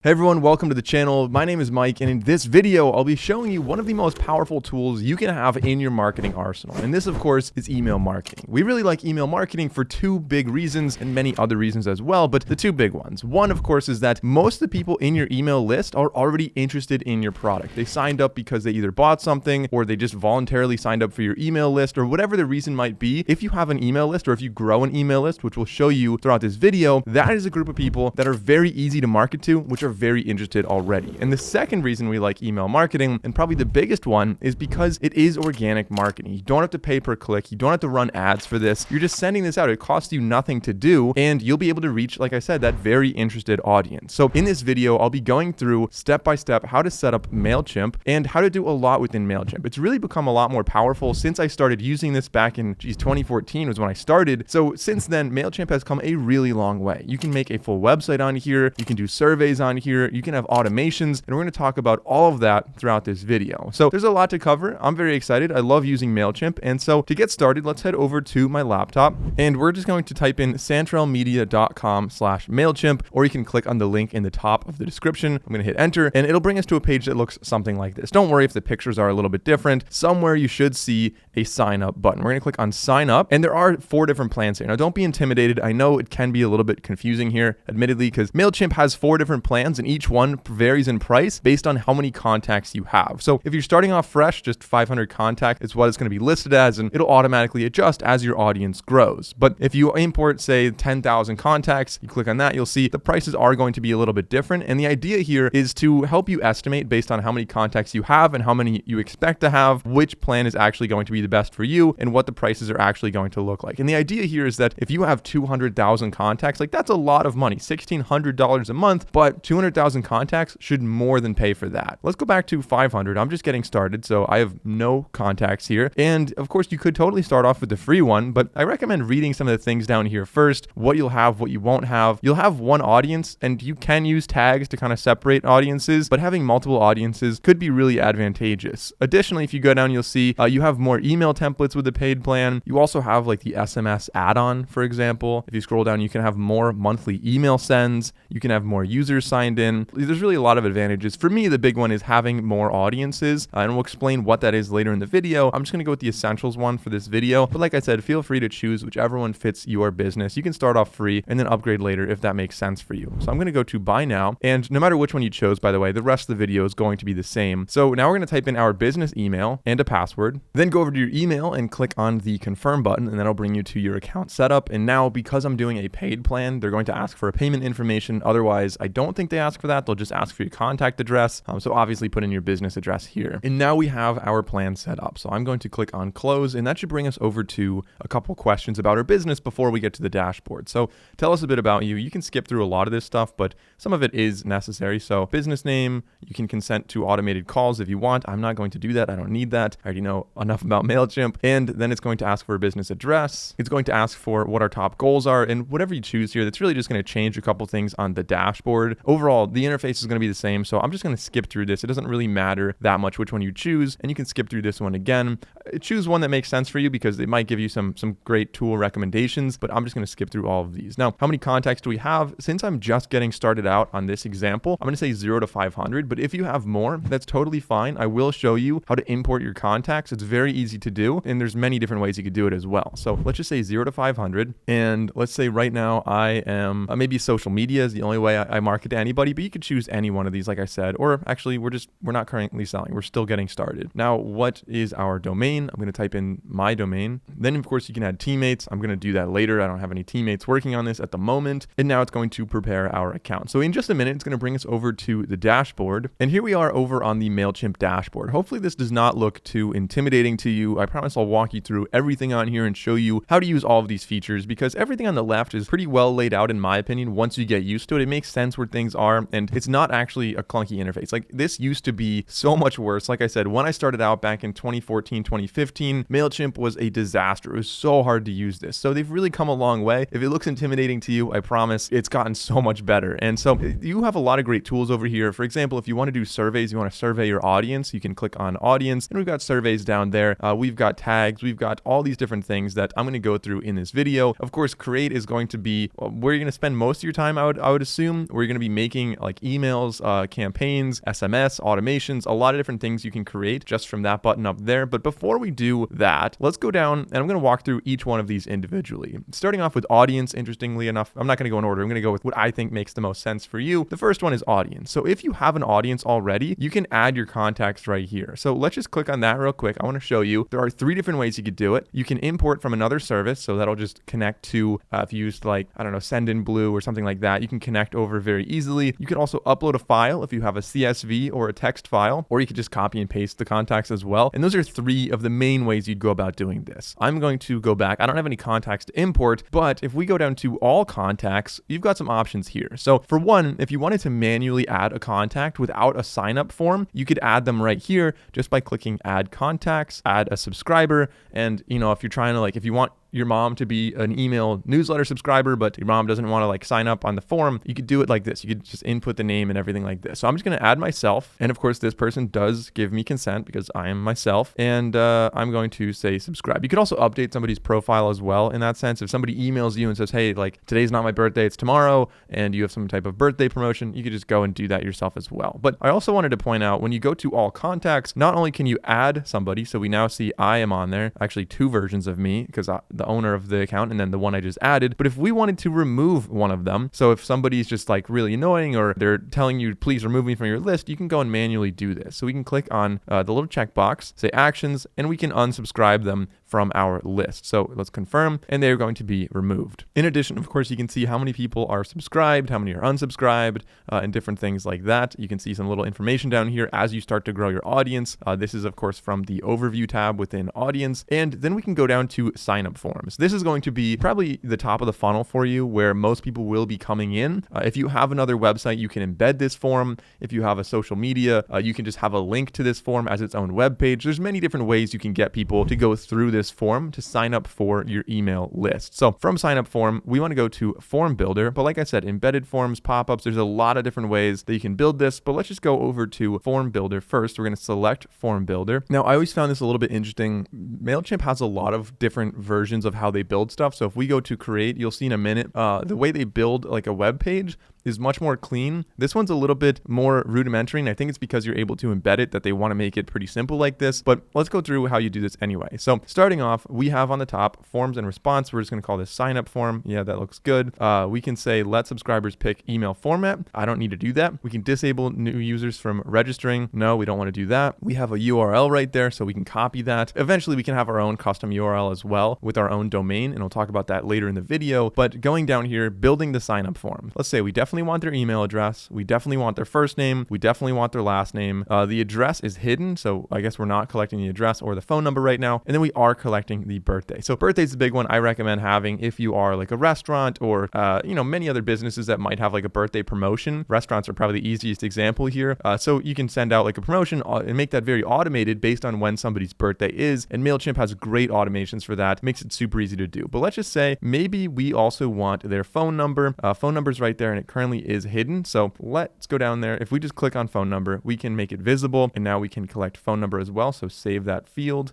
Hey everyone, welcome to the channel. My name is Mike, and in this video, I'll be showing you one of the most powerful tools you can have in your marketing arsenal. And this, of course, is email marketing. We really like email marketing for two big reasons and many other reasons as well, but the two big ones. One, of course, is that most of the people in your email list are already interested in your product. They signed up because they either bought something or they just voluntarily signed up for your email list or whatever the reason might be. If you have an email list or if you grow an email list, which we'll show you throughout this video, that is a group of people that are very easy to market to, which are very interested already. And the second reason we like email marketing, and probably the biggest one, is because it is organic marketing. You don't have to pay per click. You don't have to run ads for this. You're just sending this out. It costs you nothing to do, and you'll be able to reach, like I said, that very interested audience. So in this video, I'll be going through step by step how to set up MailChimp and how to do a lot within MailChimp. It's really become a lot more powerful since I started using this back in 2014 was when I started. So since then, MailChimp has come a really long way. You can make a full website on here. You can do surveys on here. You can have automations, and we're going to talk about all of that throughout this video. So there's a lot to cover. I'm very excited. I love using MailChimp. And so to get started, let's head over to my laptop, and we're just going to type in santrelmedia.com/MailChimp, or you can click on the link in the top of the description. I'm going to hit enter, and it'll bring us to a page that looks something like this. Don't worry if the pictures are a little bit different. Somewhere you should see a sign up button. We're going to click on sign up, and there are 4 different plans here. Now, don't be intimidated. I know it can be a little bit confusing here, admittedly, because MailChimp has 4 different plans, and each one varies in price based on how many contacts you have. So if you're starting off fresh, just 500 contacts is what it's going to be listed as, and it'll automatically adjust as your audience grows. But if you import, say, 10,000 contacts, you click on that, you'll see the prices are going to be a little bit different. And the idea here is to help you estimate based on how many contacts you have and how many you expect to have, which plan is actually going to be the best for you and what the prices are actually going to look like. And the idea here is that if you have 200,000 contacts, like that's a lot of money, $1,600 a month, but 200,000 contacts should more than pay for that. Let's go back to 500. I'm just getting started, so I have no contacts here. And of course, you could totally start off with the free one, but I recommend reading some of the things down here first, what you'll have, what you won't have. You'll have one audience, and you can use tags to kind of separate audiences, but having multiple audiences could be really advantageous. Additionally, if you go down, you'll see you have more email templates with the paid plan. You also have like the SMS add-on, for example. If you scroll down, you can have more monthly email sends. You can have more users signed in. There's really a lot of advantages. For me, the big one is having more audiences, and we'll explain what that is later in the video. I'm just going to go with the essentials one for this video, but like I said, feel free to choose whichever one fits your business. You can start off free and then upgrade later if that makes sense for you. So I'm going to go to buy now, and no matter which one you chose, by the way, the rest of the video is going to be the same. So now we're going to type in our business email and a password, then go over to your email and click on the confirm button, and that'll bring you to your account setup. And now, because I'm doing a paid plan, they're going to ask for a payment information. Otherwise, I don't think they ask for that. They'll just ask for your contact address. So obviously put in your business address here. And now we have our plan set up. So I'm going to click on close, and that should bring us over to a couple questions about our business before we get to the dashboard. So tell us a bit about you. You can skip through a lot of this stuff, but some of it is necessary. So business name, you can consent to automated calls if you want. I'm not going to do that. I don't need that. I already know enough about MailChimp. And then it's going to ask for a business address. It's going to ask for what our top goals are, and whatever you choose here, that's really just going to change a couple things on the dashboard. Overall, the interface is going to be the same. So I'm just going to skip through this. It doesn't really matter that much which one you choose, and you can skip through this one again. Choose one that makes sense for you because it might give you some great tool recommendations, but I'm just going to skip through all of these. Now, how many contacts do we have? Since I'm just getting started out on this example, I'm going to say 0 to 500, but if you have more, that's totally fine. I will show you how to import your contacts. It's very easy to do, and there's many different ways you could do it as well. So let's just say 0 to 500, and let's say right now I am, maybe social media is the only way I market to anybody, but you could choose any one of these, like I said, or actually we're not currently selling. We're still getting started. Now, what is our domain? I'm going to type in my domain. Then of course you can add teammates. I'm going to do that later. I don't have any teammates working on this at the moment. And now it's going to prepare our account. So in just a minute, it's going to bring us over to the dashboard. And here we are over on the MailChimp dashboard. Hopefully this does not look too intimidating to you. I promise I'll walk you through everything on here and show you how to use all of these features, because everything on the left is pretty well laid out in my opinion. Once you get used to it, it makes sense where things are, and it's not actually a clunky interface. Like this used to be so much worse. Like I said, when I started out back in 2014, 2015, MailChimp was a disaster. It was so hard to use this. So they've really come a long way. If it looks intimidating to you, I promise it's gotten so much better. And so you have a lot of great tools over here. For example, if you want to do surveys, you want to survey your audience, you can click on audience, and we've got surveys down there. We've got tags, we've got all these different things that I'm going to go through in this video. Of course, create is going to be where you're going to spend most of your time, I would assume, where you're going to be making making like emails, campaigns, SMS, automations, a lot of different things you can create just from that button up there. But before we do that, let's go down and I'm going to walk through each one of these individually. Starting off with audience, interestingly enough, I'm not going to go in order. I'm going to go with what I think makes the most sense for you. The first one is audience. So if you have an audience already, you can add your contacts right here. So let's just click on that real quick. I want to show you. There are 3 different ways you could do it. You can import from another service. So that'll just connect to, if you used like, I don't know, Sendinblue or something like that, you can connect over very easily. You can also upload a file if you have a CSV or a text file, or you could just copy and paste the contacts as well. And those are 3 of the main ways you'd go about doing this. I'm going to go back. I don't have any contacts to import, but if we go down to all contacts, you've got some options here. So for one, if you wanted to manually add a contact without a sign up form, you could add them right here just by clicking add contacts, add a subscriber. And if you're trying to if you want your mom to be an email newsletter subscriber, but your mom doesn't want to sign up on the form, you could do it like this. You could just input the name and everything like this. So I'm just going to add myself. And of course, this person does give me consent because I am myself. And I'm going to say subscribe. You could also update somebody's profile as well in that sense. If somebody emails you and says, hey, today's not my birthday, it's tomorrow, and you have some type of birthday promotion, you could just go and do that yourself as well. But I also wanted to point out, when you go to all contacts, not only can you add somebody, so we now see I am on there, actually 2 versions of me because the owner of the account and then the one I just added. But if we wanted to remove one of them, so if somebody's just really annoying or they're telling you, please remove me from your list, you can go and manually do this. So we can click on the little checkbox, say actions, and we can unsubscribe them from our list. So let's confirm, and they're going to be removed. In addition, of course, you can see how many people are subscribed, how many are unsubscribed, and different things like that. You can see some little information down here as you start to grow your audience. This is, of course, from the overview tab within audience. And then we can go down to sign up forms. This is going to be probably the top of the funnel for you, where most people will be coming in. If you have another website, you can embed this form. If you have a social media, you can just have a link to this form as its own web page. There's many different ways you can get people to go through this form to sign up for your email list. So from sign up form, we want to go to form builder. But like I said, embedded forms, pop-ups, there's a lot of different ways that you can build this. But let's just go over to form builder first. We're going to select form builder. Now, I always found this a little bit interesting. MailChimp has a lot of different versions of how they build stuff. So if we go to create, you'll see in a minute, the way they build a web page is much more clean. This one's a little bit more rudimentary, and I think it's because you're able to embed it that they want to make it pretty simple like this. But let's go through how you do this anyway. So starting off, we have on the top forms and response. We're just going to call this sign up form. Yeah, that looks good. We can say let subscribers pick email format. I don't need to do that. We can disable new users from registering. No, we don't want to do that. We have a URL right there, so we can copy that. Eventually, we can have our own custom URL as well with our own domain, and we'll talk about that later in the video. But going down here, building the sign up form. Let's say we definitely want their email address. We definitely want their first name. We definitely want their last name. The address is hidden, so I guess we're not collecting the address or the phone number right now. And then we are collecting the birthday. So birthday is the big one I recommend having if you are a restaurant or many other businesses that might have a birthday promotion. Restaurants are probably the easiest example here. So you can send out a promotion and make that very automated based on when somebody's birthday is. And MailChimp has great automations for that. Makes it super easy to do. But let's just say maybe we also want their phone number. Phone number's right there and it currently is hidden. So let's go down there. If we just click on phone number, we can make it visible, and now we can collect phone number as well. So save that field.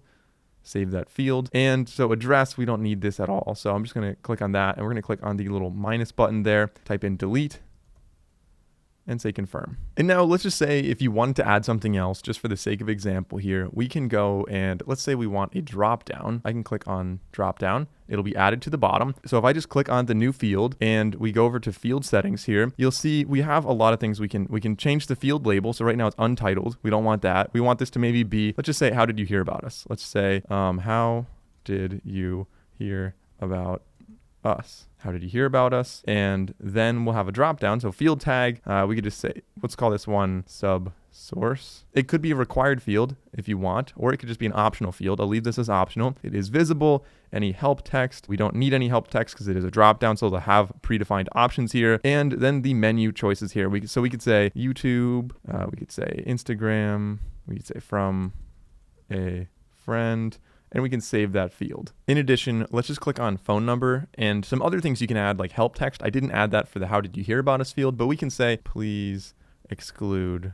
And so address, we don't need this at all. So I'm just going to click on that, and we're going to click on the little minus button there, type in delete, and say confirm. And now let's just say if you wanted to add something else, just for the sake of example here, we can go and let's say we want a drop down. I can click on drop down. It'll be added to the bottom. So if I just click on the new field and we go over to field settings here, you'll see we have a lot of things we can change the field label. So right now it's untitled. We don't want that. We want this to maybe be, let's just say, how did you hear about us? Let's say, how did you hear about us? How did you hear about us? And then we'll have a drop down. So field tag, we could just say, let's call this one sub source. It could be a required field if you want, or it could just be an optional field. I'll leave this as optional. It is visible. Any help text. We don't need any help text because it is a drop down. So they'll have predefined options here. And then the menu choices here. So we could say YouTube, we could say Instagram, we could say from a friend, and we can save that field. In addition, let's just click on phone number and some other things you can add like help text. I didn't add that for the how did you hear about us field, but we can say, please exclude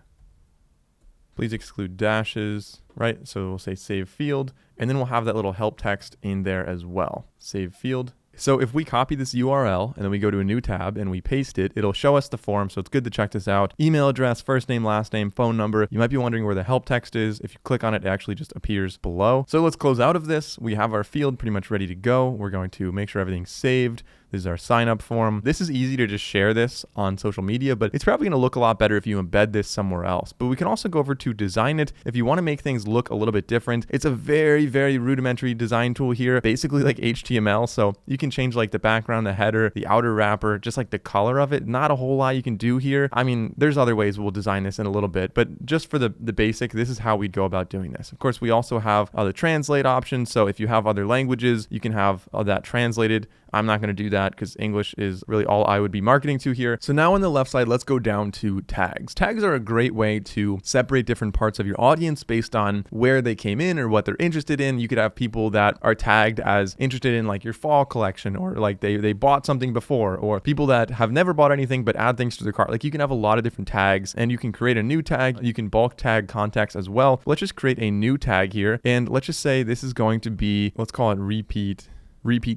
dashes, right? So we'll say save field, and then we'll have that little help text in there as well. Save field, So if we copy this URL and then we go to a new tab and we paste it, it'll show us the form. So it's good to check this out. Email address, first name, last name, phone number. You might be wondering where the help text is. If you click on it, it actually just appears below. So let's close out of this. We have our field pretty much ready to go. We're going to make sure everything's saved. This is our sign up form. This is easy to just share this on social media, but it's probably going to look a lot better if you embed this somewhere else. But we can also go over to design it. If you want to make things look a little bit different, it's a very, very rudimentary design tool here, basically like HTML. So you can change like the background, the header, the outer wrapper, just like the color of it. Not a whole lot you can do here. I mean, there's other ways we'll design this in a little bit, but just for the basic, this is how we'd go about doing this. Of course, we also have the translate option. So if you have other languages, you can have that translated. I'm not going to do that because English is really all I would be marketing to here. So now on the left side, let's go down to tags. Tags are a great way to separate different parts of your audience based on where they came in or what they're interested in. You could have people that are tagged as interested in like your fall collection, or like they bought something before, or people that have never bought anything but add things to their cart. Like you can have a lot of different tags, and you can create a new tag. You can bulk tag contacts as well. Let's just create a new tag here, and let's just say this is going to be, let's call it repeat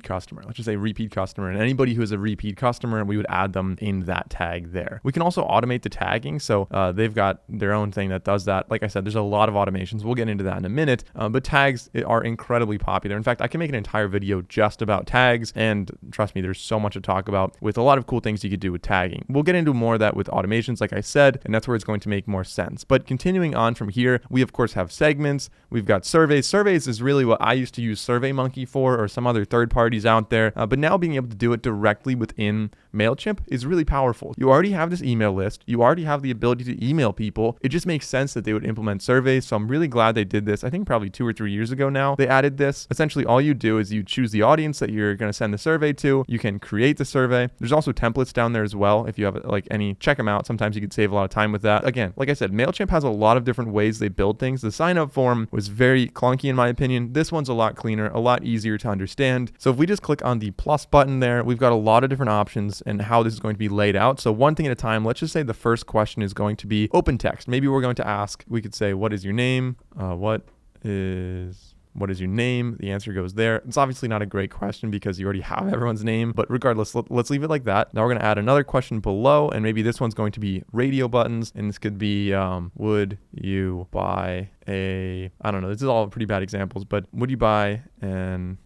customer. Let's just say repeat customer, and anybody who is a repeat customer, we would add them in that tag there. We can also automate the tagging. So they've got their own thing that does that. Like I said, there's a lot of automations. We'll get into that in a minute, but tags are incredibly popular. In fact, I can make an entire video just about tags, and trust me, there's so much to talk about with a lot of cool things you could do with tagging. We'll get into more of that with automations, like I said, and that's where it's going to make more sense. But continuing on from here, we of course have segments. We've got surveys. Surveys is really what I used to use SurveyMonkey for, or some other third parties out there, but now being able to do it directly within MailChimp is really powerful. You already have this email list. You already have the ability to email people. It just makes sense that they would implement surveys. So I'm really glad they did this. I think probably 2 or 3 years ago now, they added this. Essentially, all you do is you choose the audience that you're going to send the survey to. You can create the survey. There's also templates down there as well. If you have like any, check them out. Sometimes you could save a lot of time with that. Again, like I said, MailChimp has a lot of different ways they build things. The sign up form was very clunky in my opinion. This one's a lot cleaner, a lot easier to understand. So if we just click on the plus button there, we've got a lot of different options and how this is going to be laid out. So one thing at a time, let's just say the first question is going to be open text. Maybe we're going to ask, we could say, what is your name? What is your name? The answer goes there. It's obviously not a great question because you already have everyone's name, but regardless, let's leave it like that. Now we're going to add another question below, and maybe this one's going to be radio buttons, and this could be, would you buy I don't know, this is all pretty bad examples, but would you buy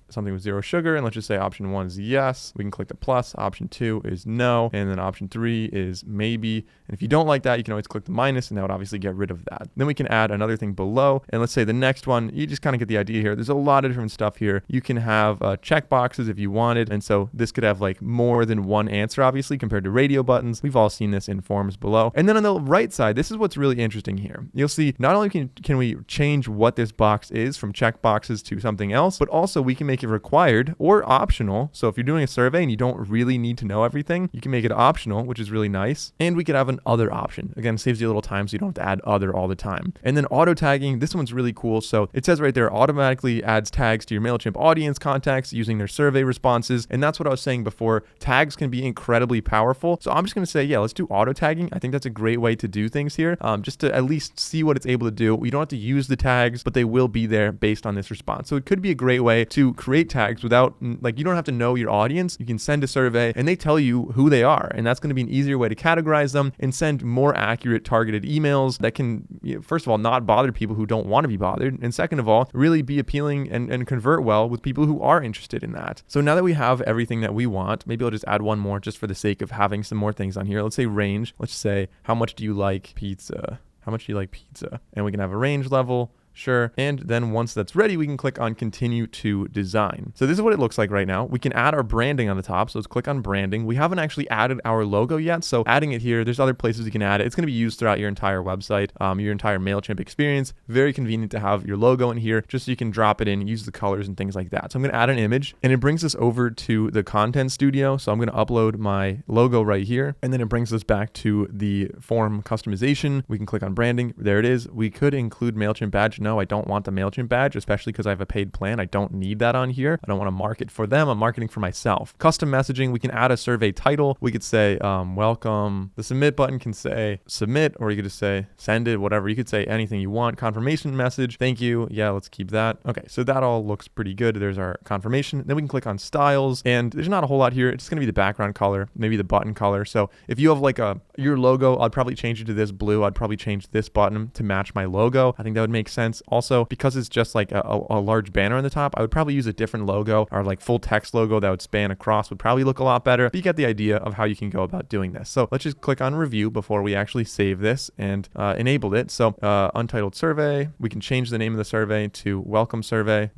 something with 0 sugar? And let's just say option 1 is yes. We can click the plus. Option 2 is no. And then option 3 is maybe. And if you don't like that, you can always click the minus, and that would obviously get rid of that. Then we can add another thing below. And let's say the next one, you just kind of get the idea here. There's a lot of different stuff here. You can have check boxes if you wanted. And so this could have like more than one answer, obviously, compared to radio buttons. We've all seen this in forms below. And then on the right side, this is what's really interesting here. You'll see not only can we change what this box is from check boxes to something else, but also we can make it required or optional. So if you're doing a survey and you don't really need to know everything, you can make it optional, which is really nice. And we could have an other option. Again, saves you a little time so you don't have to add other all the time. And then auto tagging, this one's really cool. So it says right there, automatically adds tags to your MailChimp audience contacts using their survey responses. And that's what I was saying before. Tags can be incredibly powerful. So I'm just going to say, yeah, let's do auto tagging. I think that's a great way to do things here, just to at least see what it's able to do. You don't have to use the tags, but they will be there based on this response. So it could be a great way to create tags without, like, you don't have to know your audience. You can send a survey and they tell you who they are. And that's going to be an easier way to categorize them and send more accurate targeted emails that can, first of all, not bother people who don't want to be bothered. And second of all, really be appealing and convert well with people who are interested in that. So now that we have everything that we want, maybe I'll just add one more just for the sake of having some more things on here. Let's say range. Let's say, how much do you like pizza? How much do you like pizza? And we can have a range level. Sure. And then once that's ready, we can click on continue to design. So this is what it looks like right now. We can add our branding on the top. So let's click on branding. We haven't actually added our logo yet. So adding it here, there's other places you can add it. It's going to be used throughout your entire website, your entire MailChimp experience. Very convenient to have your logo in here just so you can drop it in, use the colors and things like that. So I'm going to add an image and it brings us over to the content studio. So I'm going to upload my logo right here. And then it brings us back to the form customization. We can click on branding. There it is. We could include MailChimp badge much. No, I don't want the MailChimp badge, especially because I have a paid plan. I don't need that on here. I don't want to market for them. I'm marketing for myself. Custom messaging, we can add a survey title. We could say, welcome. The submit button can say submit, or you could just say send it, whatever. You could say anything you want. Confirmation message. Thank you. Yeah, let's keep that. Okay, so that all looks pretty good. There's our confirmation. Then we can click on styles, and there's not a whole lot here. It's going to be the background color, maybe the button color. So if you have like your logo, I'd probably change it to this blue. I'd probably change this button to match my logo. I think that would make sense. Also, because it's just like a large banner on the top, I would probably use a different logo, or like full text logo that would span across would probably look a lot better. But you get the idea of how you can go about doing this. So let's just click on review before we actually save this and enable it. So untitled survey, we can change the name of the survey to welcome survey.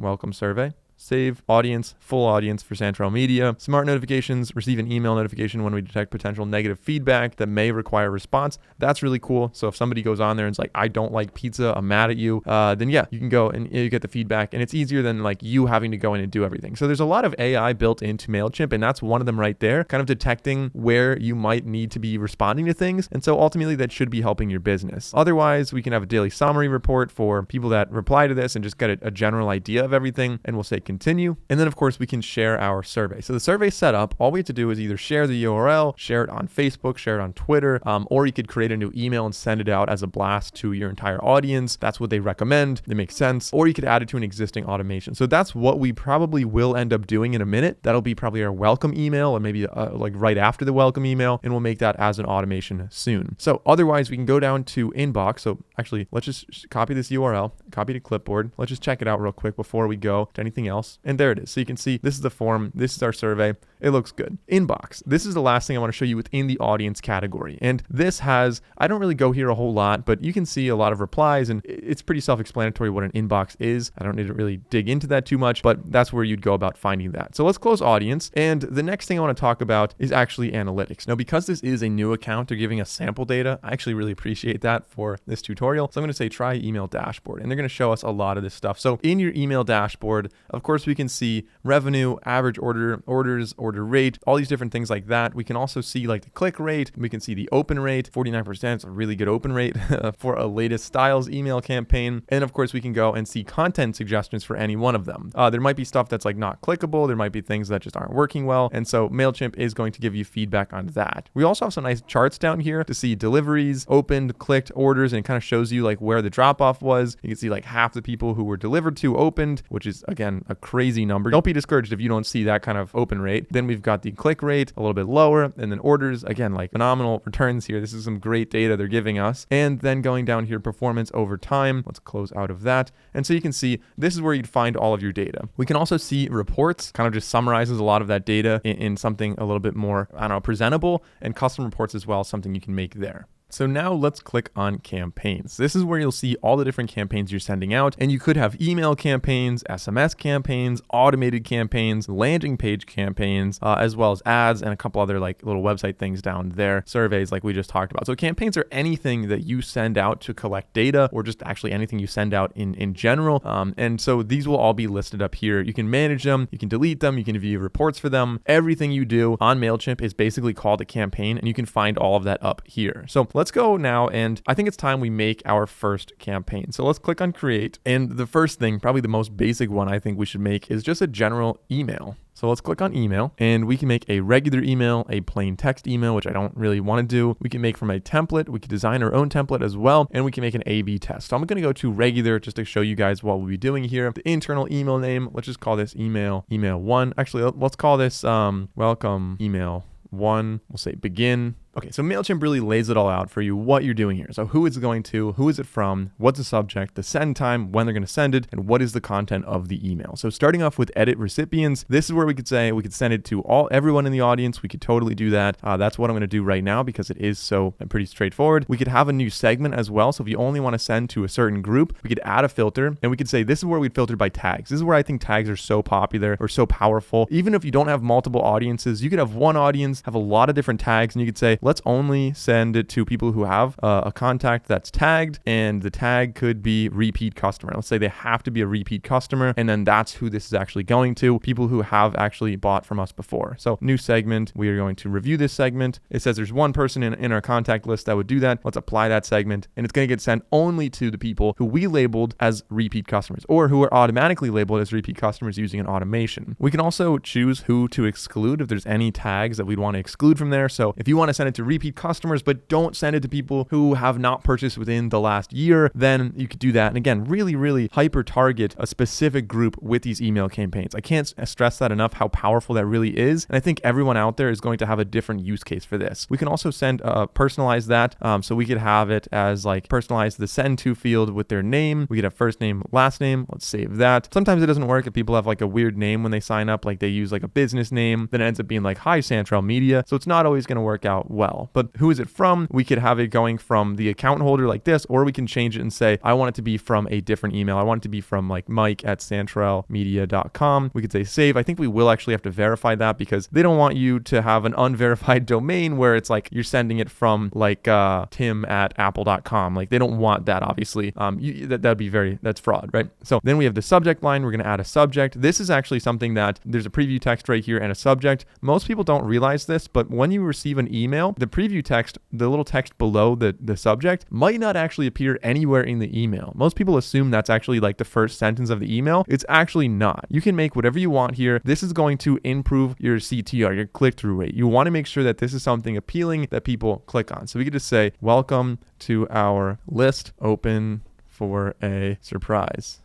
Save audience, full audience for Santrel Media. Smart notifications, receive an email notification when we detect potential negative feedback that may require response. That's really cool. So if somebody goes on there and it's like, I don't like pizza, I'm mad at you, then yeah, you can go and you get the feedback, and it's easier than like you having to go in and do everything. So there's a lot of AI built into MailChimp, and that's one of them right there, kind of detecting where you might need to be responding to things. And so ultimately that should be helping your business. Otherwise, we can have a daily summary report for people that reply to this and just get a general idea of everything, and we'll say continue. And then of course we can share our survey. So the survey setup, all we have to do is either share the URL, share it on Facebook, share it on Twitter, or you could create a new email and send it out as a blast to your entire audience. That's what they recommend. It makes sense. Or you could add it to an existing automation. So that's what we probably will end up doing in a minute. That'll be probably our welcome email, or maybe like right after the welcome email, and we'll make that as an automation soon. So otherwise we can go down to inbox. So actually let's just copy this URL, copy to clipboard. Let's just check it out real quick before we go to anything else. And there it is. So you can see this is the form. This is our survey. It looks good. Inbox. This is the last thing I want to show you within the audience category. And this has, I don't really go here a whole lot, but you can see a lot of replies, and it's pretty self-explanatory what an inbox is. I don't need to really dig into that too much, but that's where you'd go about finding that. So let's close audience. And the next thing I want to talk about is actually analytics. Now, because this is a new account, they're giving us sample data. I actually really appreciate that for this tutorial. So I'm going to say try email dashboard, and they're going to show us a lot of this stuff. So in your email dashboard, of course, we can see revenue, average orders, order rate, all these different things like that. We can also see like the click rate. We can see the open rate, 49%. It's a really good open rate for a latest styles email campaign. And of course, we can go and see content suggestions for any one of them. There might be stuff that's like not clickable. There might be things that just aren't working well. And so MailChimp is going to give you feedback on that. We also have some nice charts down here to see deliveries, opened, clicked, orders, and it kind of shows you like where the drop off was. You can see like half the people who were delivered to opened, which is again a crazy number. Don't be discouraged if you don't see that kind of open rate. Then we've got the click rate a little bit lower, and then orders, again, like phenomenal returns here. This is some great data they're giving us. And then going down here, performance over time. Let's close out of that. And so you can see this is where you'd find all of your data. We can also see reports, kind of just summarizes a lot of that data in something a little bit more, I don't know, presentable, and custom reports as well, something you can make there. So now let's click on campaigns. This is where you'll see all the different campaigns you're sending out, and you could have email campaigns, SMS campaigns, automated campaigns, landing page campaigns, as well as ads and a couple other like little website things down there, surveys like we just talked about. So campaigns are anything that you send out to collect data, or just actually anything you send out in general. And so these will all be listed up here. You can manage them, you can delete them, you can view reports for them. Everything you do on MailChimp is basically called a campaign, and you can find all of that up here. So let's go now, and I think it's time we make our first campaign. So let's click on create, and the first thing, probably the most basic one I think we should make, is just a general email. So let's click on email, and we can make a regular email, a plain text email, which I don't really want to do. We can make from a template. We can design our own template as well, and we can make an A/B test. So I'm going to go to regular just to show you guys what we'll be doing here. The internal email name, let's just call this email 1. Actually, let's call this welcome email 1. We'll say begin. Okay, so MailChimp really lays it all out for you, what you're doing here. So who it's going to, who is it from, what's the subject, the send time, when they're going to send it, and what is the content of the email. So starting off with edit recipients, this is where we could say we could send it to everyone in the audience. We could totally do that. That's what I'm going to do right now because it is so pretty straightforward. We could have a new segment as well. So if you only want to send to a certain group, we could add a filter, and we could say this is where we'd filter by tags. This is where I think tags are so popular or so powerful. Even if you don't have multiple audiences, you could have one audience, have a lot of different tags, and you could say, let's only send it to people who have a contact that's tagged, and the tag could be repeat customer. Let's say they have to be a repeat customer, and then that's who this is actually going to, people who have actually bought from us before. So new segment, we are going to review this segment. It says there's one person in our contact list that would do that. Let's apply that segment, and it's going to get sent only to the people who we labeled as repeat customers, or who are automatically labeled as repeat customers using an automation. We can also choose who to exclude if there's any tags that we'd want to exclude from there. So if you want to send it to repeat customers, but don't send it to people who have not purchased within the last year, then you could do that. And again, really hyper target a specific group with these email campaigns. I can't stress that enough, how powerful that really is. And I think everyone out there is going to have a different use case for this. We can also personalize that. So we could have it as like personalize the send to field with their name. We could have first name, last name. Let's save that. Sometimes it doesn't work if people have like a weird name when they sign up, like they use like a business name, then it ends up being like, hi, Santrel Media. So it's not always going to work out well. But who is it from? We could have it going from the account holder like this, or we can change it and say, I want it to be from a different email. I want it to be from like mike@santrelmedia.com. We could say save. I think we will actually have to verify that because they don't want you to have an unverified domain where it's like you're sending it from like tim@apple.com. Like they don't want that, obviously. That'd be that's fraud, right? So then we have the subject line. We're going to add a subject. This is actually something that there's a preview text right here and a subject. Most people don't realize this, but when you receive an email, the preview text, the little text below the subject might not actually appear anywhere in the email. Most people assume that's actually like the first sentence of the email. It's actually not. You can make whatever you want here. This is going to improve your CTR, your click-through rate. You want to make sure that this is something appealing that people click on. So we could just say, welcome to our list, open for a surprise.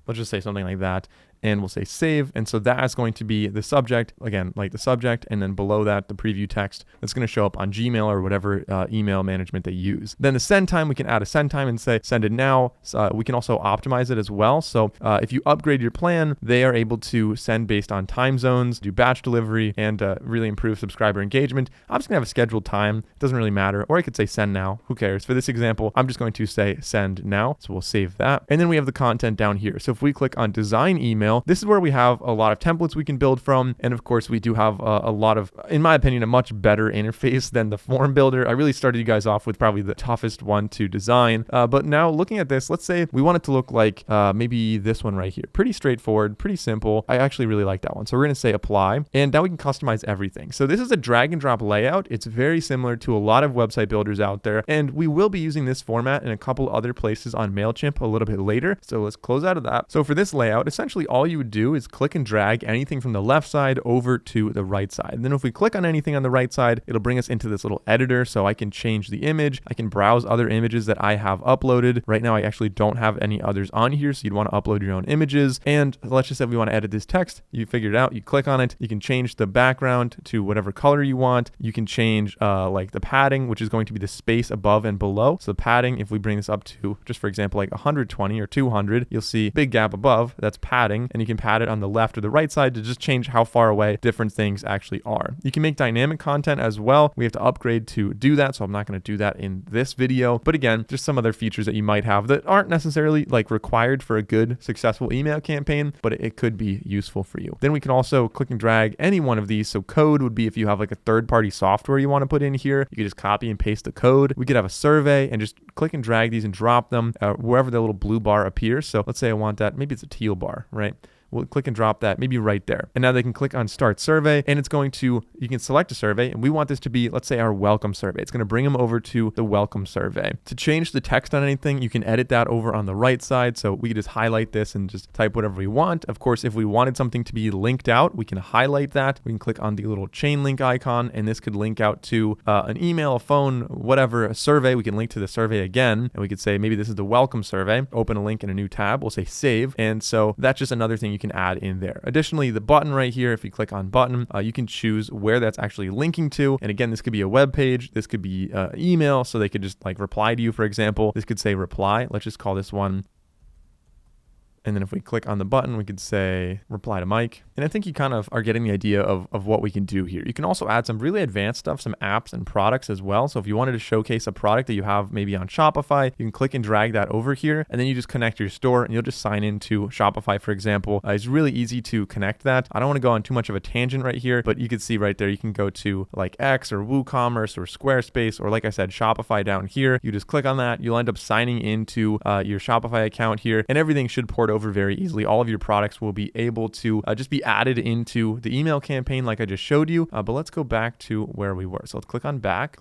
Let's just say something like that. And we'll say save. And so that is going to be the subject, again, like the subject, and then below that, the preview text that's going to show up on Gmail or whatever email management they use. Then the send time, we can add a send time and say send it now. We can also optimize it as well. So if you upgrade your plan, they are able to send based on time zones, do batch delivery, and really improve subscriber engagement. I'm just going to have a scheduled time. It doesn't really matter. Or I could say send now. Who cares? For this example, I'm just going to say send now. So we'll save that. And then we have the content down here. So if we click on design email, this is where we have a lot of templates we can build from. And of course, we do have a lot of, in my opinion, a much better interface than the form builder. I really started you guys off with probably the toughest one to design. But now looking at this, let's say we want it to look like maybe this one right here. Pretty straightforward, pretty simple. I actually really like that one. So we're going to say apply. And now we can customize everything. So this is a drag and drop layout. It's very similar to a lot of website builders out there. And we will be using this format in a couple other places on MailChimp a little bit later. So let's close out of that. So for this layout, essentially all you would do is click and drag anything from the left side over to the right side. And then if we click on anything on the right side, it'll bring us into this little editor. So I can change the image. I can browse other images that I have uploaded. Right now, I actually don't have any others on here. So you'd want to upload your own images. And let's just say we want to edit this text. You figure it out. You click on it. You can change the background to whatever color you want. You can change like the padding, which is going to be the space above and below. So the padding, if we bring this up to just for example, like 120 or 200, you'll see big gap above. That's padding. And you can pad it on the left or the right side to just change how far away different things actually are. You can make dynamic content as well. We have to upgrade to do that, so I'm not going to do that in this video. But again, just some other features that you might have that aren't necessarily like required for a good, successful email campaign, but it could be useful for you. Then we can also click and drag any one of these. So code would be if you have like a third-party software you want to put in here, you could just copy and paste the code. We could have a survey and just click and drag these and drop them wherever the little blue bar appears. So let's say I want that, maybe it's a teal bar, right? We'll click and drop that maybe right there. And now they can click on start survey, and it's going to, you can select a survey, and we want this to be, let's say, our welcome survey. It's going to bring them over to the welcome survey. To change the text on anything, you can edit that over on the right side. So we can just highlight this and just type whatever we want. Of course, if we wanted something to be linked out, we can highlight that. We can click on the little chain link icon, and this could link out to an email, a phone, whatever, a survey. We can link to the survey again, and we could say, maybe this is the welcome survey. Open a link in a new tab. We'll say save. And so that's just another thing you can add in there. Additionally, the button right here, if you click on button, you can choose where that's actually linking to. And again, this could be a web page. This could be email. So they could just like reply to you, for example. This could say reply. Let's just call this one And then if we click on the button, we could say reply to Mike. And I think you kind of are getting the idea of what we can do here. You can also add some really advanced stuff, some apps and products as well. So if you wanted to showcase a product that you have maybe on Shopify, you can click and drag that over here, and then you just connect your store and you'll just sign into Shopify, for example. It's really easy to connect that. I don't want to go on too much of a tangent right here, but you can see right there, you can go to like X or WooCommerce or Squarespace, or like I said, Shopify down here. You just click on that. You'll end up signing into your Shopify account here, and everything should port over very easily. All of your products will be able to just be added into the email campaign like I just showed you. But let's go back to where we were. So let's click on back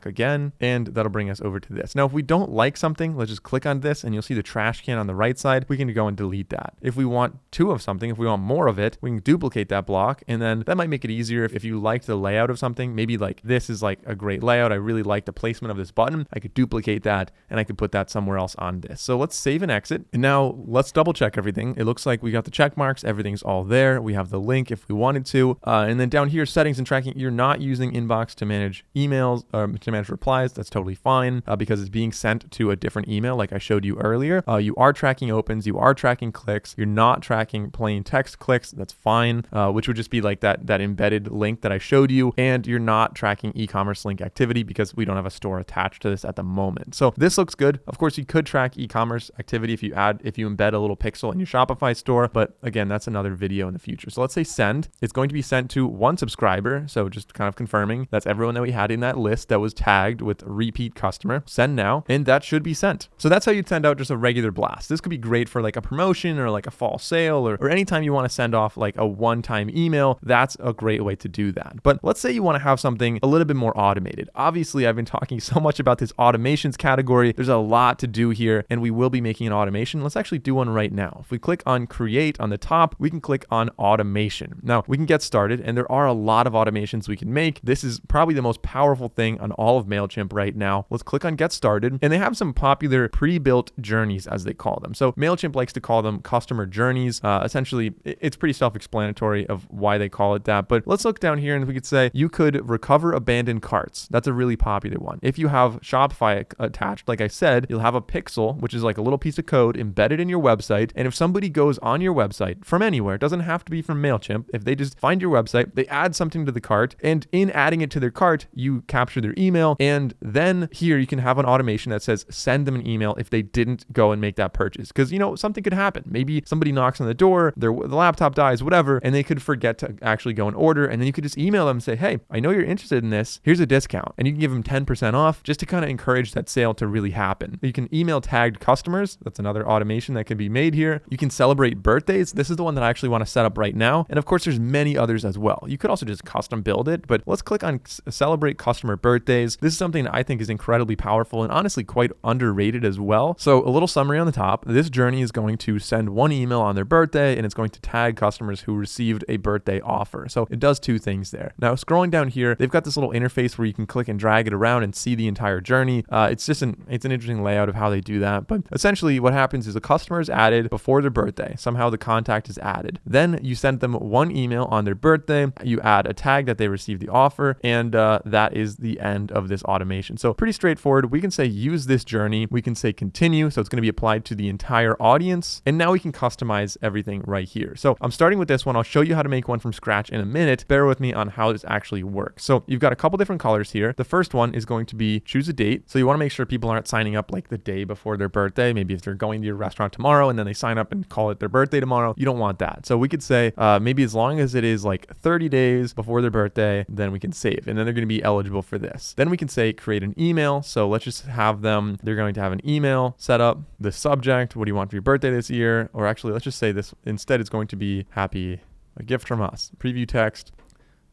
again, and that'll bring us over to this. Now, if we don't like something, let's just click on this and you'll see the trash can on the right side. We can go and delete that. If we want two of something, if we want more of it, we can duplicate that block, and then that might make it easier if you liked the layout of something. Maybe like this is like a great layout. I really like the placement of this button. I could duplicate that and I could put that somewhere else on this. So let's save and exit. And now let's double check everything. It looks like we got the check marks. Everything's all there. We have the link if we wanted to. And then down here, settings and tracking, you're not using Inbox to manage emails or to manage replies. That's totally fine because it's being sent to a different email like I showed you earlier. You are tracking opens. You are tracking clicks. You're not tracking plain text clicks. That's fine, which would just be like that embedded link that I showed you. And you're not tracking e-commerce link activity because we don't have a store attached to this at the moment. So this looks good. Of course, you could track e-commerce activity if you embed a little pixel in your Shopify store. But again, that's another video in the future. So let's say send. It's going to be sent to one subscriber. So just kind of confirming that's everyone that we had in that list that was tagged with repeat customer. Send now, and that should be sent. So that's how you'd send out just a regular blast. This could be great for like a promotion or like a fall sale or anytime you want to send off like a one-time email. That's a great way to do that. But let's say you want to have something a little bit more automated. Obviously, I've been talking so much about this automations category. There's a lot to do here, and we will be making an automation. Let's actually do one right now. If we click on create on the top, we can click on automation. Now we can get started, and there are a lot of automations we can make. This is probably the most powerful thing on all of MailChimp right now. Let's click on get started, and they have some popular pre-built journeys as they call them. So MailChimp likes to call them customer journeys. Essentially, it's pretty self-explanatory of why they call it that. But let's look down here, and we could say you could recover abandoned carts. That's a really popular one. If you have Shopify attached, like I said, you'll have a pixel, which is like a little piece of code embedded in your website. And if somebody goes on your website from anywhere, it doesn't have to be from MailChimp. If they just find your website, they add something to the cart, and in adding it to their cart, you capture their email. And then here you can have an automation that says send them an email if they didn't go and make that purchase. Because, you know, something could happen. Maybe somebody knocks on the door, the laptop dies, whatever, and they could forget to actually go and order. And then you could just email them and say, hey, I know you're interested in this. Here's a discount. And you can give them 10% off just to kind of encourage that sale to really happen. You can email tagged customers. That's another automation that can be made here. You can celebrate birthdays. This is the one that I actually want to set up right now. And of course, there's many others as well. You could also just custom build it, but let's click on celebrate customer birthdays. This is something that I think is incredibly powerful and honestly quite underrated as well. So a little summary on the top. This journey is going to send one email on their birthday, and it's going to tag customers who received a birthday offer. So it does two things there. Now, scrolling down here, they've got this little interface where you can click and drag it around and see the entire journey. It's an interesting layout of how they do that. But essentially what happens is a customer is added before their birthday. Somehow the contact is added. Then you send them one email on their birthday. You add a tag that they received the offer, and that is the end of this automation. So pretty straightforward. We can say use this journey. We can say continue. So it's going to be applied to the entire audience. And now we can customize everything right here. So I'm starting with this one. I'll show you how to make one from scratch in a minute. Bear with me on how this actually works. So you've got a couple different colors here. The first one is going to be choose a date. So you want to make sure people aren't signing up like the day before their birthday. Maybe if they're going to your restaurant tomorrow and then they sign up and call it their birthday tomorrow, you don't want that. So we could say maybe as long as it is like 30 days before their birthday, then we can save. And then they're going to be eligible for this. Then we can say create an email. So let's just have them, they're going to have an email set up. The subject, what do you want for your birthday this year? Or actually, let's just say this instead is going to be happy, a gift from us. Preview text.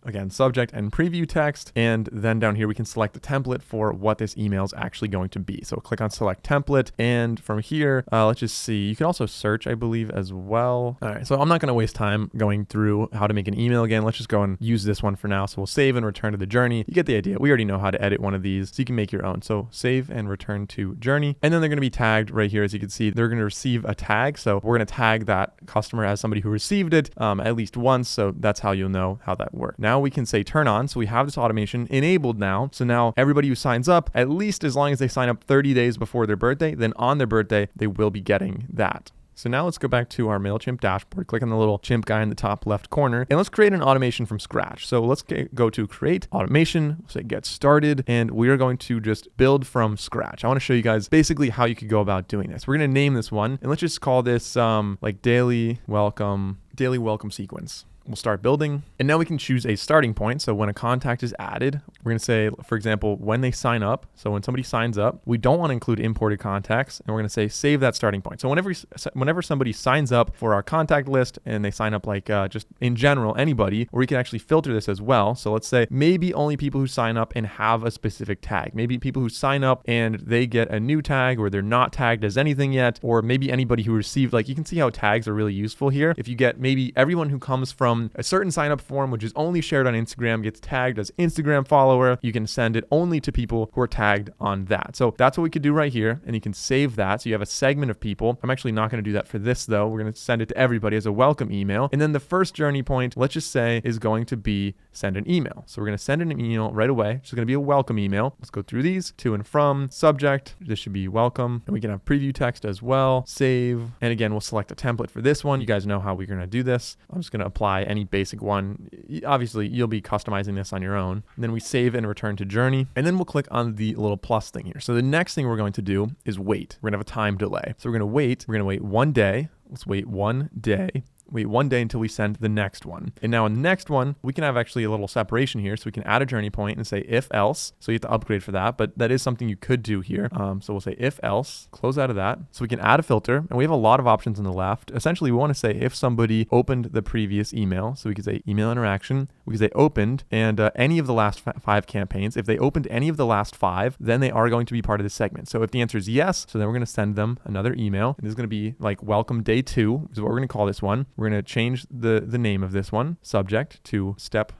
Again, subject and preview text. And then down here, we can select the template for what this email is actually going to be. So click on select template. And from here, let's just see. You can also search, I believe, as well. All right. So I'm not going to waste time going through how to make an email again. Let's just go and use this one for now. So we'll save and return to the journey. You get the idea. We already know how to edit one of these, so you can make your own. So save and return to journey. And then they're going to be tagged right here. As you can see, they're going to receive a tag. So we're going to tag that customer as somebody who received it at least once. So that's how you'll know how that worked. Now we can say turn on. So we have this automation enabled now. So now everybody who signs up, at least as long as they sign up 30 days before their birthday, then on their birthday, they will be getting that. So now let's go back to our MailChimp dashboard, click on the little chimp guy in the top left corner, and let's create an automation from scratch. So let's go to create automation, say get started, and we are going to just build from scratch. I want to show you guys basically how you could go about doing this. We're going to name this one, and let's just call this like daily welcome sequence. We'll start building, and now we can choose a starting point. So when a contact is added, we're going to say, for example, when they sign up. So when somebody signs up, we don't want to include imported contacts, and we're going to say save that starting point. So whenever somebody signs up for our contact list and they sign up like just in general, anybody, or we can actually filter this as well. So let's say maybe only people who sign up and have a specific tag. Maybe people who sign up and they get a new tag or they're not tagged as anything yet, or maybe anybody who received, like you can see how tags are really useful here. If you get maybe everyone who comes from a certain sign up form, which is only shared on Instagram, gets tagged as Instagram follower, you can send it only to people who are tagged on that. So that's what we could do right here. And you can save that. So you have a segment of people. I'm actually not going to do that for this though. We're going to send it to everybody as a welcome email. And then the first journey point, let's just say, is going to be send an email. So we're going to send an email right away. It's going to be a welcome email. Let's go through these. To and from, subject. This should be welcome. And we can have preview text as well. Save. And again, we'll select a template for this one. You guys know how we're going to do this. I'm just going to apply any basic one. Obviously, you'll be customizing this on your own. And then we save and return to journey. And then we'll click on the little plus thing here. So the next thing we're going to do is wait. We're going to have a time delay. So we're going to wait. We're going to wait 1 day. Let's wait 1 day. Wait 1 day until we send the next one. And now in the next one, we can have actually a little separation here. So we can add a journey point and say if else. So you have to upgrade for that, but that is something you could do here. So we'll say if else, close out of that. So we can add a filter, and we have a lot of options on the left. Essentially, we want to say if somebody opened the previous email. So we could say email interaction. We could say opened, and any of the last 5 campaigns. If they opened any of the last 5, then they are going to be part of this segment. So if the answer is yes, so then we're going to send them another email. And this is going to be like welcome day 2 is what we're going to call this one. We're going to change the name of this one, subject, to step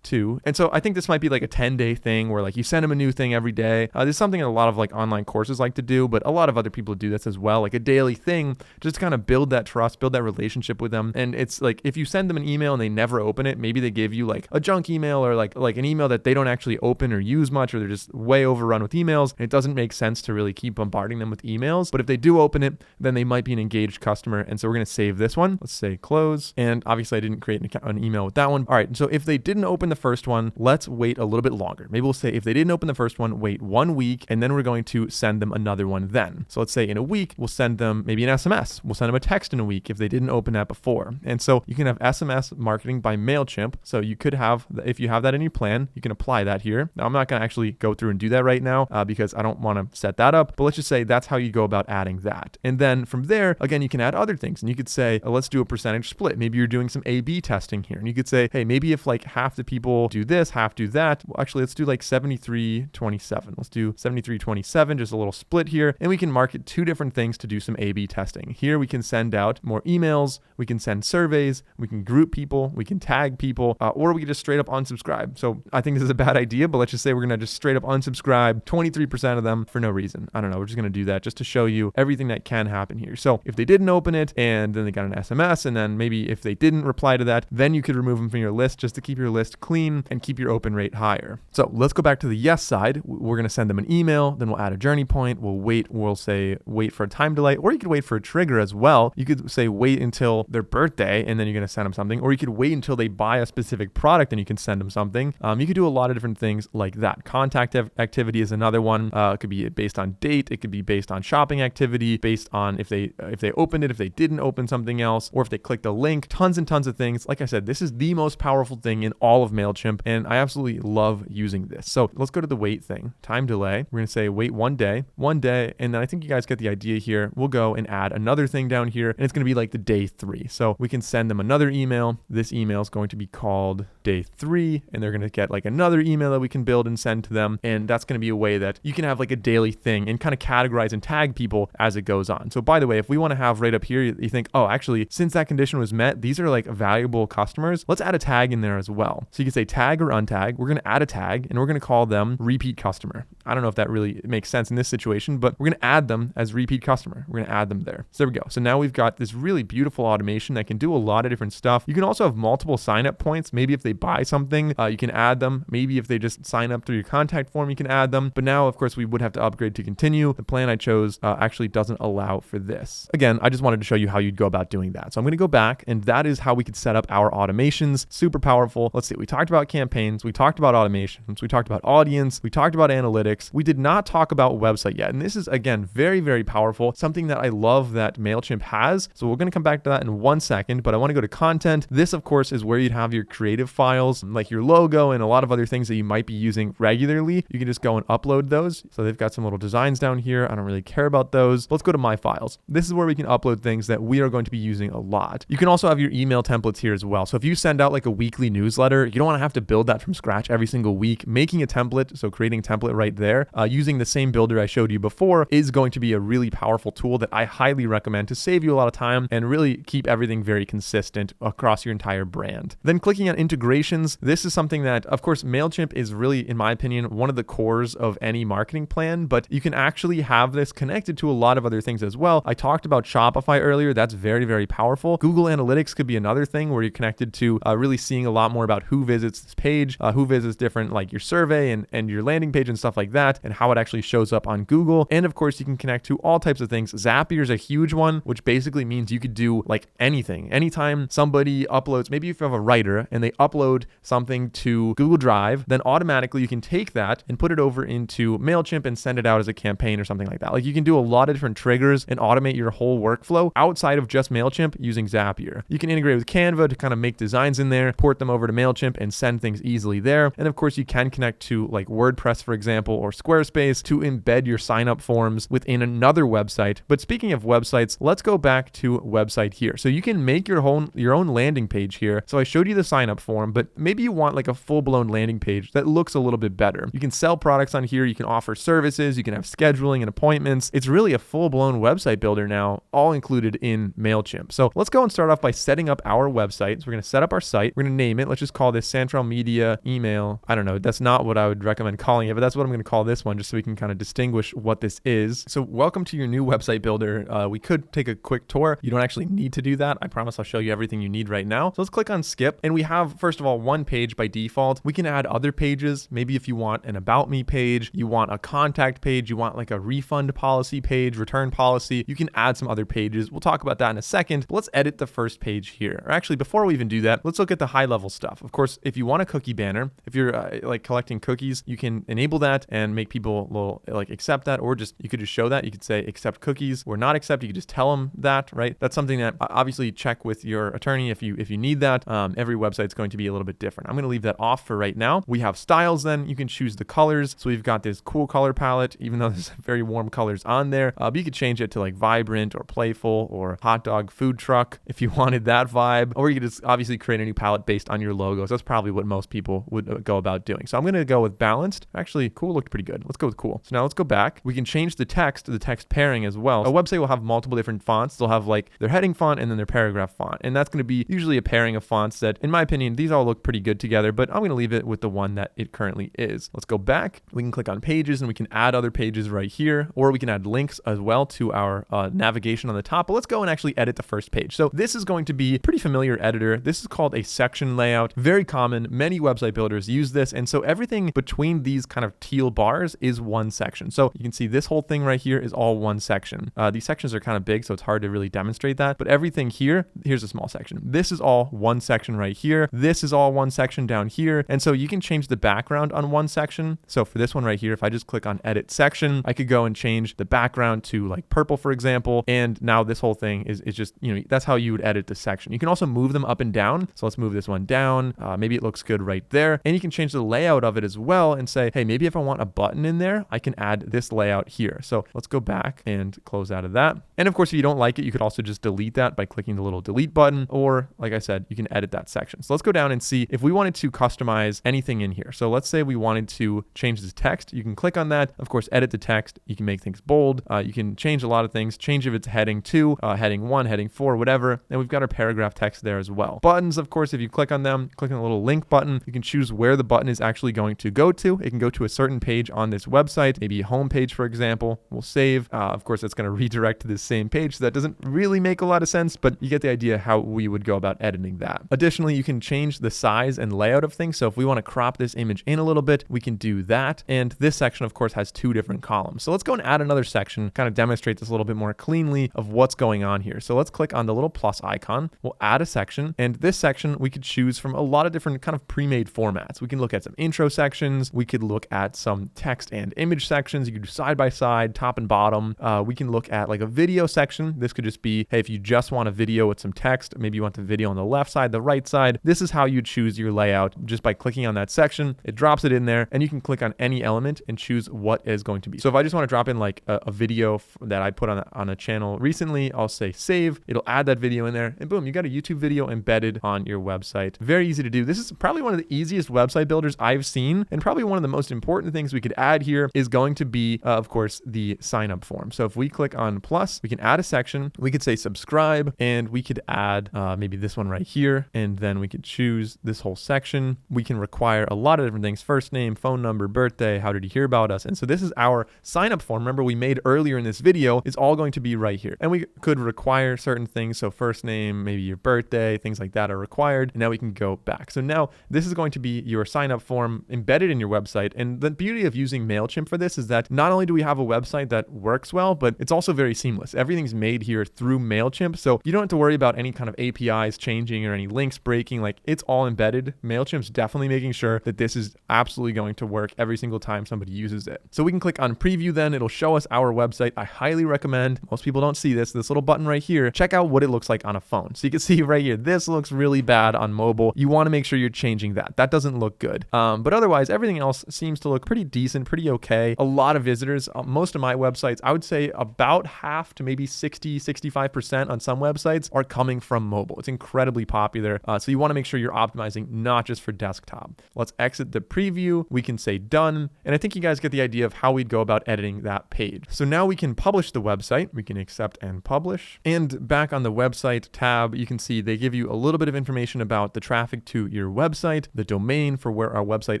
2. And so I think this might be like a 10-day thing where like you send them a new thing every day. This is something that a lot of like online courses like to do, but a lot of other people do this as well, like a daily thing, just to kind of build that trust, build that relationship with them. And it's like if you send them an email and they never open it, maybe they give you like a junk email or like an email that they don't actually open or use much, or they're just way overrun with emails, and it doesn't make sense to really keep bombarding them with emails. But if they do open it, then they might be an engaged customer. And so we're going to save this one. Let's say close. And obviously I didn't create an email with that one. All right. So if they didn't open the first one, let's wait a little bit longer. Maybe we'll say if they didn't open the first one, wait 1 week, and then we're going to send them another one then. So let's say in a week, we'll send them maybe an SMS. We'll send them a text in a week if they didn't open that before. And so you can have SMS marketing by MailChimp. So you could have, if you have that in your plan, you can apply that here. Now I'm not going to actually go through and do that right now because I don't want to set that up, but let's just say that's how you go about adding that. And then from there, again, you can add other things, and you could say, let's do a percentage split. Maybe you're doing some A/B testing here, and you could say, hey, maybe if like half the people do this, half do that. Well, actually, let's do like 73-27. Let's do 73-27, just a little split here. And we can market 2 different things to do some A/B testing. Here we can send out more emails, we can send surveys, we can group people, we can tag people, or we can just straight up unsubscribe. So I think this is a bad idea, but let's just say we're going to just straight up unsubscribe 23% of them for no reason. I don't know. We're just going to do that just to show you everything that can happen here. So if they didn't open it and then they got an SMS, and then maybe if they didn't reply to that, then you could remove them from your list just to keep your list clean and keep your open rate higher. So let's go back to the yes side. We're going to send them an email, then we'll add a journey point. We'll say wait for a time delay, or you could wait for a trigger as well. You could say wait until their birthday and then you're going to send them something, or you could wait until they buy a specific product and you can send them something. You could do a lot of different things like that. Contact activity is another one. It could be based on date. It could be based on shopping activity, based on if they opened it, if they didn't open something else, or if they clicked a link. Tons and tons of things. Like I said, this is the most powerful thing in all of MailChimp, and I absolutely love using this. So let's go to the wait thing. Time delay. We're going to say wait 1 day, and then I think you guys get the idea here. We'll go and add another thing down here, and it's going to be like the day 3. So we can send them another email. This email is going to be called day 3, and they're going to get like another email that we can build and send to them. And that's going to be a way that you can have like a daily thing and kind of categorize and tag people as it goes on. So by the way, if we want to have right up here, you think, oh, actually, since that condition was met, these are like valuable customers. Let's add a tag in there as well. So you can say tag or untag. We're going to add a tag and we're going to call them repeat customer. I don't know if that really makes sense in this situation, but we're going to add them as repeat customer. We're going to add them there. So there we go. So now we've got this really beautiful automation that can do a lot of different stuff. You can also have multiple sign up points. Maybe if they buy something, you can add them. Maybe if they just sign up through your contact form, you can add them. But now, of course, we would have to upgrade to continue. The plan I chose actually doesn't allow for this. Again, I just wanted to show you how you'd go about doing that. So I'm going to go back, and that is how we could set up our automations. Super powerful. Let's see. We talked about campaigns. We talked about automations. We talked about audience. We talked about analytics. We did not talk about website yet. And this is, again, very, very powerful. Something that I love that MailChimp has. So we're going to come back to that in 1 second, but I want to go to content. This, of course, is where you'd have your creative files, like your logo and a lot of other things that you might be using regularly. You can just go and upload those. So they've got some little designs down here. I don't really care about those. Let's go to My Files. This is where we can upload things that we are going to be using a lot. You can also have your email templates here as well. So if you send out like a weekly newsletter, you don't want to have to build that from scratch every single week. Making a template, so creating a template right there, using the same builder I showed you before is going to be a really powerful tool that I highly recommend to save you a lot of time and really keep everything very consistent across your entire brand. Then clicking on integrations, this is something that, of course, MailChimp is really, in my opinion, one of the cores of any marketing plan, but you can actually have this connected to a lot of other things as well. I talked about Shopify earlier. That's very, very powerful. Google Analytics could be another thing where you're connected to really seeing a lot more about who visits this page, who visits different, like your survey and your landing page and stuff like that, and how it actually shows up on Google. And of course, you can connect to all types of things. Zapier is a huge one, which basically means you could do like anything. Anytime somebody uploads, maybe if you have a writer and they upload something to Google Drive, then automatically you can take that and put it over into MailChimp and send it out as a campaign or something like that. Like you can do a lot of different triggers and automate your whole workflow outside of just MailChimp using Zapier. You can integrate with Canva to kind of make designs in there, port them over to MailChimp and send things easily there. And of course, you can connect to like WordPress, for example, or Squarespace to embed your sign-up forms within another website. But speaking of websites, let's go back to website here. So you can make your own landing page here. So I showed you the sign-up form, but maybe you want like a full-blown landing page that looks a little bit better. You can sell products on here. You can offer services. You can have scheduling and appointments. It's really a full-blown website builder now, all included in MailChimp. So let's go and start off by setting up our website. So we're going to set up our site. We're going to name it. Let's just call this Santrel Media Email. I don't know. That's not what I would recommend calling it, but that's what I'm going to call this one just so we can kind of distinguish what this is. So welcome to your new website builder. We could take a quick tour. You don't actually need to do that. I promise I'll show you everything you need right now. So let's click on skip. And we have, first of all, one page by default. We can add other pages. Maybe if you want an about me page, you want a contact page, you want like a refund policy page, return policy, you can add some other pages. We'll talk about that in a second. But let's edit the first page here. Or actually, before we even do that, let's look at the high level stuff. Of course, if you want a cookie banner, if you're like collecting cookies, you can enable that and make people like accept that, or just, you could just show that. You could say accept cookies or not accept. You could just tell them that, right? That's something that obviously check with your attorney if you need that. Every website's going to be a little bit different. I'm going to leave that off for right now. We have styles then. You can choose the colors. So we've got this cool color palette, even though there's very warm colors on there. But you could change it to like vibrant or playful or hot dog food truck if you wanted that vibe. Or you could just obviously create a new palette based on your logos. That's probably what most people would go about doing. So I'm going to go with balanced. Actually, cool looked pretty good. Let's go with cool. So now let's go back. We can change the text pairing as well. A website will have multiple different fonts. They'll have like their heading font and then their paragraph font. And that's going to be usually a pairing of fonts that, in my opinion, these all look pretty good together, but I'm going to leave it with the one that it currently is. Let's go back. We can click on pages and we can add other pages right here, or we can add links as well to our navigation on the top. But let's go and actually edit the first page. So this is going to be a pretty familiar editor. This is called a section layout. Very common. Many website builders use this. And so everything between these kind of teal bars is one section. So you can see this whole thing right here is all one section. These sections are kind of big, so it's hard to really demonstrate that. But everything here, here's a small section. This is all one section right here. This is all one section down here. And so you can change the background on one section. So for this one right here, if I just click on edit section, I could go and change the background to like purple, for example. And now this whole thing is just, that's how you would edit the section. You can also move them up and down. So let's move this one down. Maybe it looks good right there. And you can change the layout of it as well and say, hey, maybe if I want a button in there, I can add this layout here. So let's go back and close out of that. And of course, if you don't like it, you could also just delete that by clicking the little delete button, or like I said, you can edit that section. So let's go down and see if we wanted to customize anything in here. So let's say we wanted to change the text. You can click on that. Of course, edit the text. You can make things bold. You can change a lot of things. Change if it's heading 2, heading 1, heading 4, whatever. And we've got our paragraph text there as well. Buttons, of course, if you click on them, click on the little little link button. You can choose where the button is actually going to go to. It can go to a certain page on this website, maybe a home page, for example. We'll save. Of course, it's going to redirect to this same page. So that doesn't really make a lot of sense, but you get the idea how we would go about editing that. Additionally, you can change the size and layout of things. So if we want to crop this image in a little bit, we can do that. And this section, of course, has two different columns. So let's go and add another section, kind of demonstrate this a little bit more cleanly of what's going on here. So let's click on the little plus icon. We'll add a section, and this section we could choose from a lot of different kind of pre-made formats. We can look at some intro sections. We could look at some text and image sections. You could do side by side, top and bottom. We can look at like a video section. This could just be, hey, if you just want a video with some text, maybe you want the video on the left side, the right side. This is how you choose your layout just by clicking on that section. It drops it in there, and you can click on any element and choose what is going to be. So if I just want to drop in like a video that I put on a channel recently, I'll say save. It'll add that video in there, and boom, you got a YouTube video embedded on your website. Very easy to do. This is probably one of the easiest website builders I've seen, and probably one of the most important things we could add here is going to be, of course, the sign up form. So if we click on plus, we can add a section. We could say subscribe, and we could add maybe this one right here, and then we could choose this whole section. We can require a lot of different things: first name, phone number, birthday, how did you hear about us? And so this is our sign up form. Remember, we made earlier in this video. It's all going to be right here, and we could require certain things. So first name, maybe your birthday, things like that are required. And now we can go back. So now this is going to be your sign up form embedded in your website. And the beauty of using MailChimp for this is that not only do we have a website that works well, but it's also very seamless. Everything's made here through MailChimp. So you don't have to worry about any kind of APIs changing or any links breaking. Like, it's all embedded. MailChimp's definitely making sure that this is absolutely going to work every single time somebody uses it. So we can click on preview then. It'll show us our website. I highly recommend, most people don't see this little button right here. Check out what it looks like on a phone. So you can see right here, this looks really bad on mobile. You want to make sure you're changing that. That doesn't look good. But otherwise, everything else seems to look pretty decent, pretty okay. A lot of visitors. Most of my websites, I would say about half to maybe 65% on some websites are coming from mobile. It's incredibly popular. So you want to make sure you're optimizing not just for desktop. Let's exit the preview. We can say done. And I think you guys get the idea of how we'd go about editing that page. So now we can publish the website. We can accept and publish. And back on the website tab, you can see they give you a little bit of information about the traffic to your website, the domain for where our website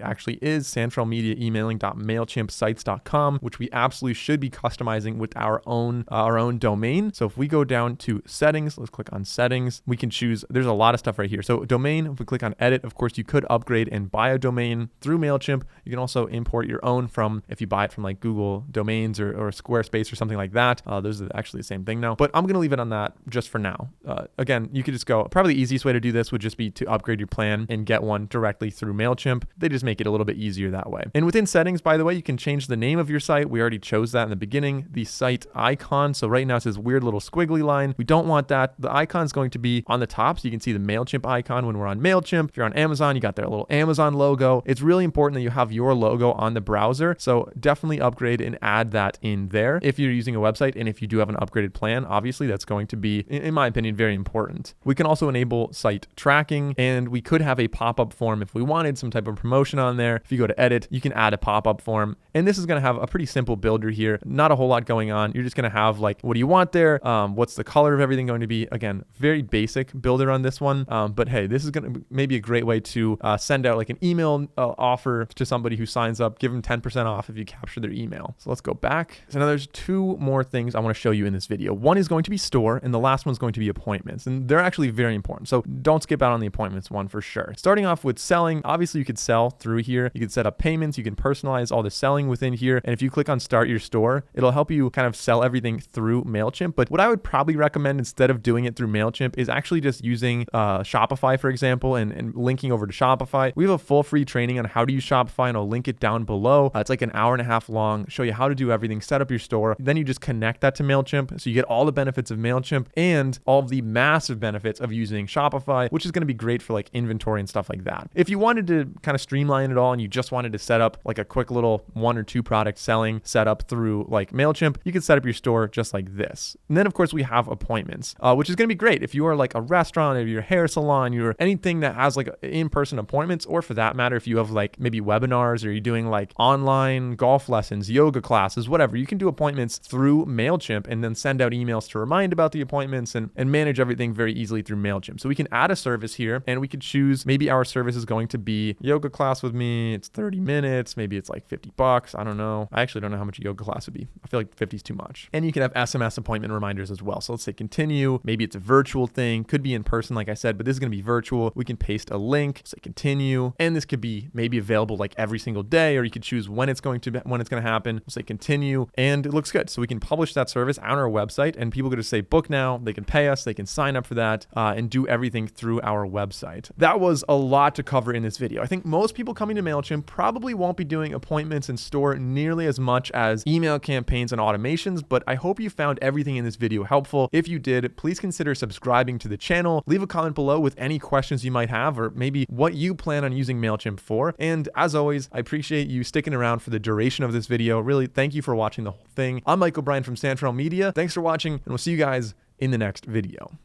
actually is, santrelmediaemailing.mailchimpsites.com, which we absolutely should be customizing with our own domain. So if we go down to settings, let's click on settings. We can choose, there's a lot of stuff right here. So domain, if we click on edit, of course, you could upgrade and buy a domain through MailChimp. You can also import your own from, if you buy it from like Google Domains or Squarespace or something like that. Those are actually the same thing now, but I'm going to leave it on that just for now. Again, you could just go, probably the easiest way to do this would just be to upgrade your plan and get one directly through MailChimp. They just make it a little bit easier that way. And within settings, by the way, you can change the name of your site. We already chose that in the beginning. The site icon. So right now it says weird little squiggly line. We don't want that. The icon is going to be on the top. So you can see the MailChimp icon when we're on MailChimp. If you're on Amazon, you got their little Amazon logo. It's really important that you have your logo on the browser. So definitely upgrade and add that in there if you're using a website. And if you do have an upgraded plan, obviously that's going to be, in my opinion, very important. We can also enable site tracking, and we could have a pop-up form if we wanted some type of promotion on there. If you go to edit, you can add a pop-up form, and this is going to have a pretty simple builder here. Not a whole lot going on. You're just going to have like, what do you want there? What's the color of everything going to be? Again, very basic builder on this one. But hey, this is going to maybe a great way to send out like an email offer to somebody who signs up, give them 10% off if you capture their email. So let's go back. So now there's two more things I want to show you in this video. One is going to be store, and the last one's going to be appointments, and they're actually very important. So don't skip out on the appointments one for sure. Starting off with selling, obviously you could sell through here. You can set up payments. You can personalize all the selling within here. And if you click on start your store, it'll help you kind of sell everything through MailChimp. But what I would probably recommend instead of doing it through MailChimp is actually just using Shopify, for example, and linking over to Shopify. We have a full free training on how to use Shopify, and I'll link it down below. It's like an hour and a half long, show you how to do everything, set up your store. Then you just connect that to MailChimp. So you get all the benefits of MailChimp and all of the massive benefits of using Shopify, which is going to be great for like inventory and stuff like that. If you wanted to kind of streamline it all and you just wanted to set up like a quick little 1 or 2 product selling setup through like MailChimp, you can set up your store just like this. And then of course we have appointments, which is going to be great if you are like a restaurant, or your hair salon, you're anything that has like in-person appointments, or for that matter, if you have like maybe webinars, or you're doing like online golf lessons, yoga classes, whatever, you can do appointments through MailChimp and then send out emails to remind about the appointments and manage everything very easily through MailChimp. So we can add a service here, and we could choose choose. Maybe our service is going to be yoga class with me. It's 30 minutes. Maybe it's like $50. I don't know. I actually don't know how much a yoga class would be. I feel like 50 is too much. And you can have SMS appointment reminders as well. So let's say continue. Maybe it's a virtual thing. Could be in person, like I said, but this is going to be virtual. We can paste a link, say continue. And this could be maybe available like every single day, or you could choose when it's going to happen. We'll say continue, and it looks good. So we can publish that service on our website, and people get to say book now. They can pay us. They can sign up for that and do everything through our website. That was a lot to cover in this video. I think most people coming to MailChimp probably won't be doing appointments in store nearly as much as email campaigns and automations, but I hope you found everything in this video helpful. If you did, please consider subscribing to the channel. Leave a comment below with any questions you might have, or maybe what you plan on using MailChimp for. And as always, I appreciate you sticking around for the duration of this video. Really, thank you for watching the whole thing. I'm Michael Bryan from Santrel Media. Thanks for watching, and we'll see you guys in the next video.